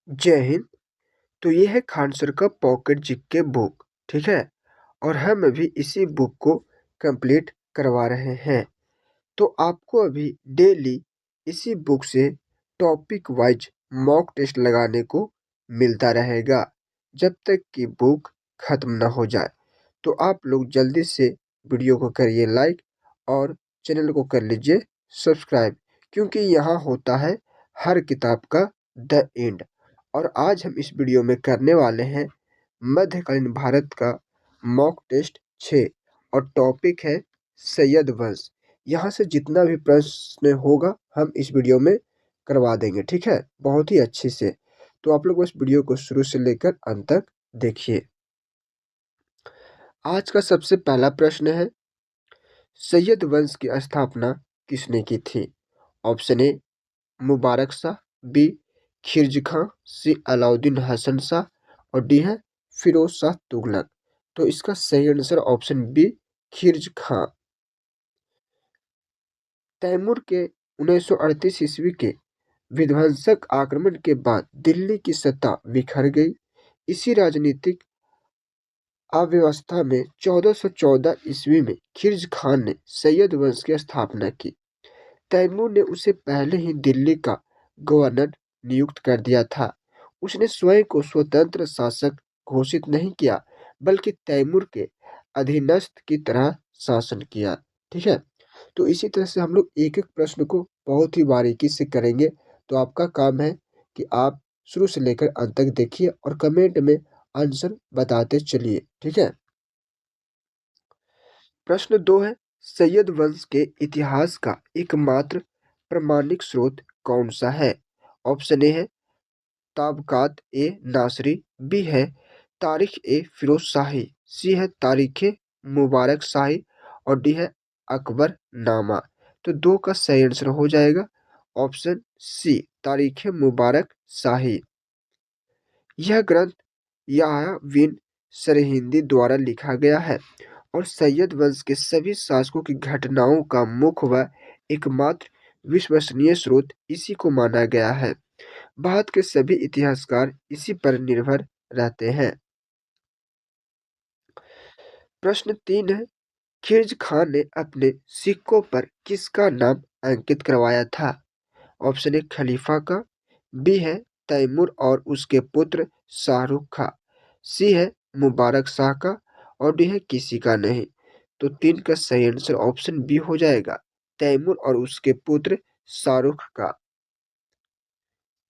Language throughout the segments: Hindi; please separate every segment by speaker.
Speaker 1: जय हिंद। तो ये है खान सर का पॉकेट जीके बुक, ठीक है। और हम अभी इसी बुक को कंप्लीट करवा रहे हैं। तो आपको अभी डेली इसी बुक से टॉपिक वाइज मॉक टेस्ट लगाने को मिलता रहेगा जब तक कि बुक खत्म ना हो जाए। तो आप लोग जल्दी से वीडियो को करिए लाइक और चैनल को कर लीजिए सब्सक्राइब, क्योंकि यहाँ होता है हर किताब का द एंड। और आज हम इस वीडियो में करने वाले हैं मध्यकालीन भारत का मॉक टेस्ट 6 और टॉपिक है सैयद वंश। यहाँ से जितना भी प्रश्न होगा हम इस वीडियो में करवा देंगे, ठीक है, बहुत ही अच्छे से। तो आप लोग बस वीडियो को शुरू से लेकर अंत तक देखिए। आज का सबसे पहला प्रश्न है, सैयद वंश की स्थापना किसने की थी? Option A Mubarak Shah, B Khilji Khan, C Alauddin Hasan Shah और डी है फिरोज शाह तुगलक। तो इसका सही answer option B Khilji Khan. Timur के 1938 ईस्वी के विध्वंसक आक्रमण के बाद दिल्ली की सत्ता बिखर गई। इसी राजनीतिक अव्यवस्था में 1414 ईस्वी में खिलजी खान ने सैयद वंश की स्थापना की। तैमूर ने उसे पहले ही दिल्ली का गवर्नर नियुक्त कर दिया था। उसने स्वयं को स्वतंत्र शासक घोषित नहीं किया, बल्कि तैमूर के अधीनस्थ की तरह शासन किया। ठीक है। तो इसी तरह से हम लोग एक एक प्रश्न को बहुत ही बारीकी से करेंगे। तो आपका काम है कि आप शुरू से लेकर अंत तक देखिए और कमेंट में आंसर बताते चलिए, ठीक है। प्रश्न 2 है, सैयद वंश के इतिहास का एकमात्र प्रमाणिक स्रोत कौन सा है? ऑप्शन ए है ताबकात ए नासरी, बी है तारीख ए फिरोज शाही, सी है तारीख मुबारक शाही और डी है अकबर नामा। तो दो का सही आंसर हो जाएगा ऑप्शन सी तारीख मुबारक शाही। यह ग्रंथ याह्या बिन सरहिंदी द्वारा लिखा गया है और सैयद वंश के सभी शासकों की घटनाओं का मुख्य व एकमात्र विश्वसनीय स्रोत इसी को माना गया है। भारत के सभी इतिहासकार इसी पर निर्भर रहते हैं। प्रश्न 3 है, खिलजी खान ने अपने सिक्कों पर किसका नाम अंकित करवाया था? ऑप्शन ए खलीफा का, बी है तैमूर और उसके पुत्र शाहरुख खां, सी है मुबारक शाह का और डी है किसी का नहीं। तो 3 का सही आंसर ऑप्शन बी हो जाएगा तैमूर और उसके पुत्र शाहरुख का।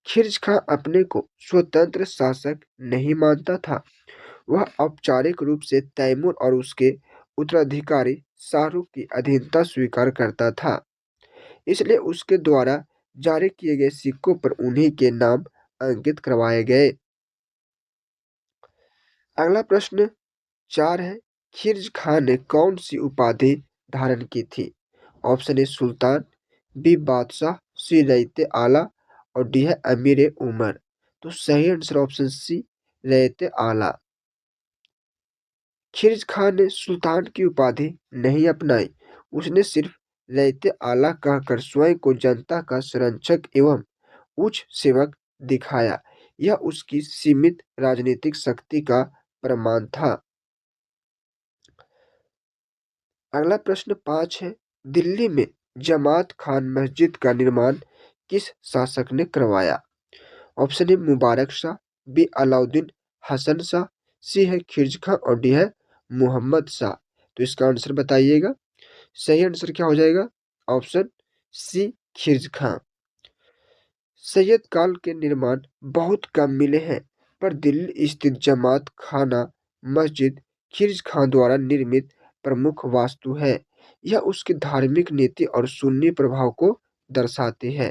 Speaker 1: खिलजी खां अपने को स्वतंत्र शासक नहीं मानता था। वह औपचारिक रूप से तैमूर और उसके उत्तराधिकारी शाहरुख की अधीनता स्वीकार करता था। इसलिए उसके द्वारा जारी किए गए सिक्कों पर उन्हीं के नाम अंकित करवाए गए। अगला प्रश्न 4 है, खिलजी खान ने कौन सी उपाधि धारण की थी? ऑप्शन ए सुल्तान, बी बादशाह, सी रईते आला और डी है अमीर उमर। तो सही आंसर ऑप्शन सी रईते आला। खिलजी खान ने सुल्तान की उपाधि नहीं अपनाई। उसने सिर्फ रईते आला कहकर स्वयं को जनता का संरक्षक एवं उच्च सेवक दिखाया। यह उसकी सीमित राजनीतिक शक्ति का प्रमाण था। अगला प्रश्न 5 है, दिल्ली में जमात खान मस्जिद का निर्माण किस शासक ने करवाया? Option A Mubarak Shah, B Alauddin Hasan Shah, C है खिलजी खां और डी है मोहम्मद शाह। तो इसका आंसर बताइएगा। सही आंसर क्या हो जाएगा? ऑप्शन सी खिलजी खां। सैयद काल के निर्माण बहुत कम मिले हैं, पर दिल्ली स्थित जमात खाना मस्जिद खिलजी खां द्वारा निर्मित प्रमुख वास्तु है। यह उसकी धार्मिक नीति और सुन्नी प्रभाव को दर्शाती है।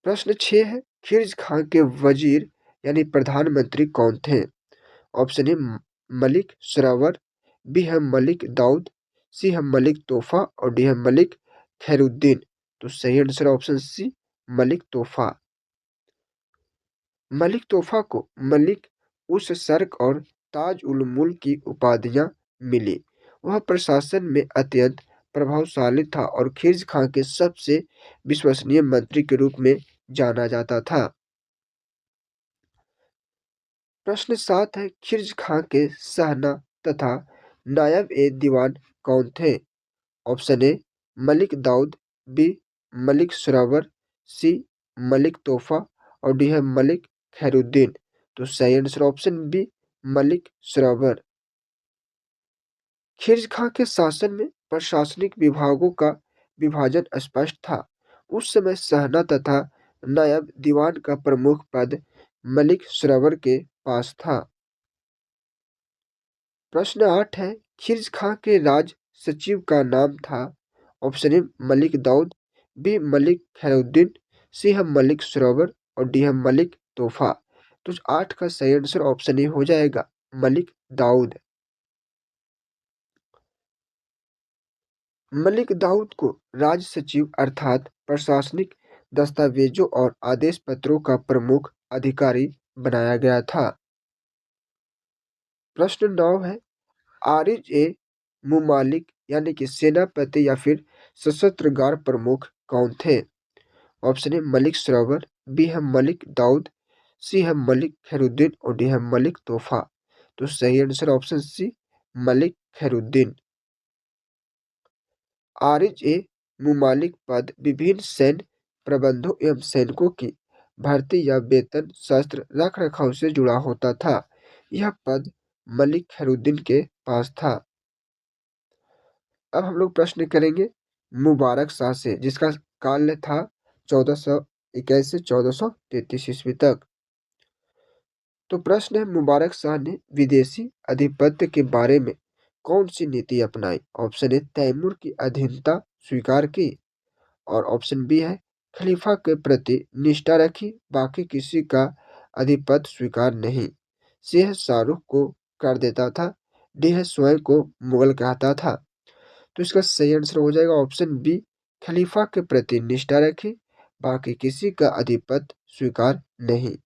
Speaker 1: प्रश्न 6 है, खिलजी खां के वजीर यानी प्रधानमंत्री कौन थे? Option A Malik Sarwar, B है मलिक दाऊद, सी है मलिक तोहफा और डी है मलिक खैरुद्दीन। तो सही आंसर ऑप्शन सी मलिक तोहफा। मलिक तोहफा को मलिक उस सर्क और ताज उल मुल्क की उपाधियां मिली। वह प्रशासन में अत्यंत प्रभावशाली था और खिलजी खां के सबसे विश्वसनीय मंत्री के रूप में जाना जाता था। प्रश्न 7 है, खिर्ज खां के सहना तथा नायब ए दीवान कौन थे? Option A Malik Daud, B Malik Surawar, C Malik Tohfa और डी है मलिक खैरुद्दीन। तो सही answer option B Malik Surawar. खिर्ज खां के शासन में प्रशासनिक विभागों का विभाजन स्पष्ट था। उस समय सहना तथा नायब दीवान का प्रमुख पद मलिक सुरावर के पास था। प्रश्न 8 है, खिर्ज खां के राज सचिव का नाम था? Option A Malik Daud, B Malik Khairuddin, C है मलिक सुरावर और डी है मलिक तोहफा। तो 8 का सही आंसर ऑप्शन ए हो जाएगा मलिक दाऊद। मलिक दाऊद को राज सचिव अर्थात प्रशासनिक दस्तावेजों और आदेश पत्रों का प्रमुख अधिकारी बनाया गया था। प्रश्न 9 है, आरिज ए मुमालिक यानी कि सेनापति या फिर सशस्त्र गार्ड प्रमुख कौन थे? Option A Malik Sarovar, B है मलिक दाऊद, सी है मलिक खैरुद्दीन और डी है मलिक तोहफा। तो सही answer option C Malik Khairuddin. आरिज ए मुमालिक पद विभिन्न सैन्य प्रबंधों एवं सैनिकों की भर्ती या वेतन शस्त्र रख रखाव से जुड़ा होता था। यह पद मलिक खैरुद्दीन के पास था। अब हम लोग प्रश्न करेंगे मुबारक शाह से, जिसका काल था 1421 से 1433 ईस्वी तक। तो प्रश्न है, मुबारक शाह ने विदेशी आधिपत्य के बारे में कौन सी नीति अपनाई? ऑप्शन ए तैमूर की अधीनता स्वीकार की और ऑप्शन बी है खलीफा के प्रति निष्ठा रखी, बाकी किसी का आधिपत्य स्वीकार नहीं, सी है शाहरुख को कर देता था, डी है स्वयं को मुगल कहता था। तो इसका सही आंसर हो जाएगा ऑप्शन बी खलीफा के प्रति निष्ठा रखी, बाकी किसी का आधिपत्य स्वीकार नहीं।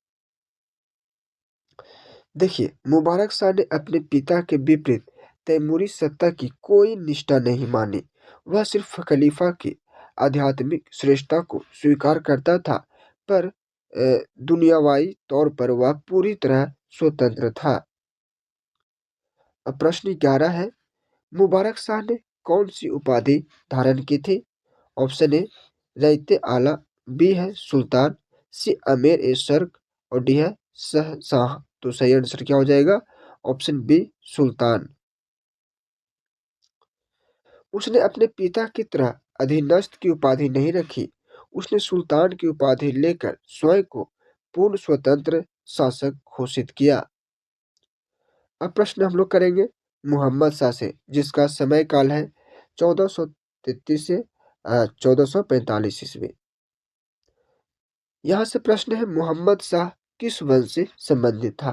Speaker 1: देखिए, मुबारक शाह ने अपने पिता के विपरीत तैमूरी सत्ता की कोई निष्ठा नहीं मानी। वह सिर्फ खलीफा की आध्यात्मिक श्रेष्ठता को स्वीकार करता था, पर दुनियावी तौर पर वह पूरी तरह स्वतंत्र था। अब प्रश्न 11 है, मुबारक शाह ने कौन सी उपाधि धारण की थी? ऑप्शन ए रईते आला, बी है सुल्तान, सी अमीर ए सर्क और डी है शाह। तो सही आंसर क्या हो जाएगा? ऑप्शन बी सुल्तान। उसने अपने पिता की तरह अधीनस्थ की उपाधि नहीं रखी। उसने सुल्तान की उपाधि लेकर स्वयं को पूर्ण स्वतंत्र शासक घोषित किया। अब प्रश्न हम लोग करेंगे मोहम्मद शाह से, जिसका समय काल है 1433 से 1445 ईस्वी। यहाँ से प्रश्न है, मोहम्मद शाह किस वंश से संबंधित था?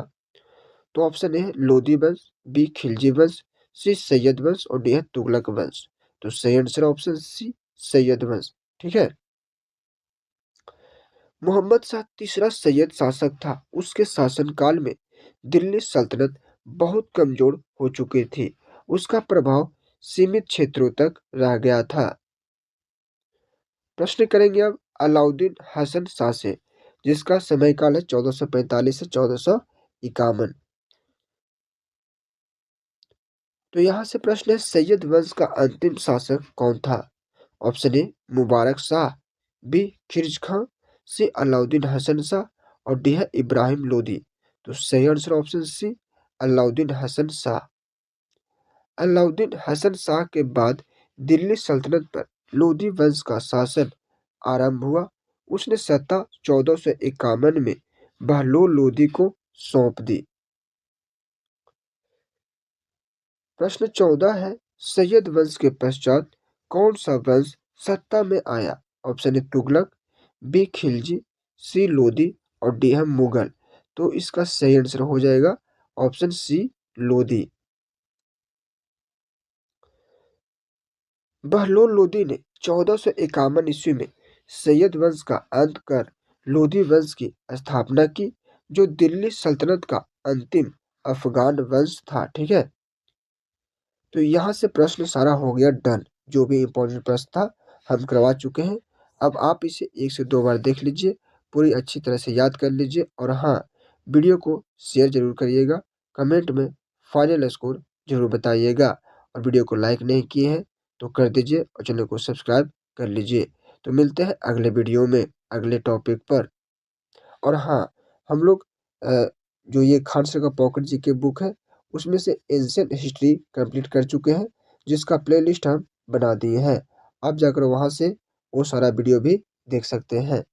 Speaker 1: तो ऑप्शन ए है लोदी वंश, बी खिलजी वंश, सी सैयद वंश और डी है तुगलक वंश। तो सही आंसर ऑप्शन सी सैयद वंश। ठीक है। मोहम्मद शाह तीसरा सैयद शासक था। उसके शासनकाल में दिल्ली सल्तनत बहुत कमजोर हो चुकी थी। उसका प्रभाव सीमित क्षेत्रों तक रह गया था। प्रश्न करेंगे अब अलाउद्दीन हसन शाह से, जिसका समयकाल है 1445 से 1451। तो यहाँ से प्रश्न है, सैयद वंश का अंतिम शासक कौन था? Option A Mubarak Shah, B खिर्ज खां, सी अलाउद्दीन हसन शाह और डी है इब्राहिम लोदी। तो सही answer option C Alauddin Hasan Shah. Alauddin Hasan Shah के बाद दिल्ली सल्तनत पर लोदी वंश का शासन आरंभ हुआ। उसने सत्ता 1451 में बहलोल लोदी को सौंप दी। प्रश्न 14 है, सैयद वंश के पश्चात कौन सा वंश सत्ता में आया? Option A Tughlaq, B Khilji, C Lodi और डी है मुगल। तो इसका सही आंसर हो जाएगा ऑप्शन सी लोदी। बहलोल लोदी ने 1451 ईस्वी में सैयद वंश का अंत कर लोदी वंश की स्थापना की, जो दिल्ली सल्तनत का अंतिम अफगान वंश था। ठीक है। तो यहाँ से प्रश्न सारा हो गया डन। जो भी इम्पोर्टेंट प्रश्न था हम करवा चुके हैं। अब आप इसे 1 से 2 बार देख लीजिए। पूरी अच्छी तरह से याद कर लीजिए और हाँ, वीडियो को शेयर ज़रूर करिएगा। कमेंट में फाइनल स्कोर ज़रूर बताइएगा और वीडियो को लाइक नहीं किए हैं तो कर दीजिए और चैनल को सब्सक्राइब कर लीजिए। तो मिलते हैं अगले वीडियो में अगले टॉपिक पर। और हाँ, हम लोग जो ये खान सर का पॉकेट जीके बुक है उसमें से एंशिएंट हिस्ट्री कंप्लीट कर चुके हैं, जिसका प्लेलिस्ट हम बना दिए हैं। आप जाकर वहाँ से वो सारा वीडियो भी देख सकते हैं।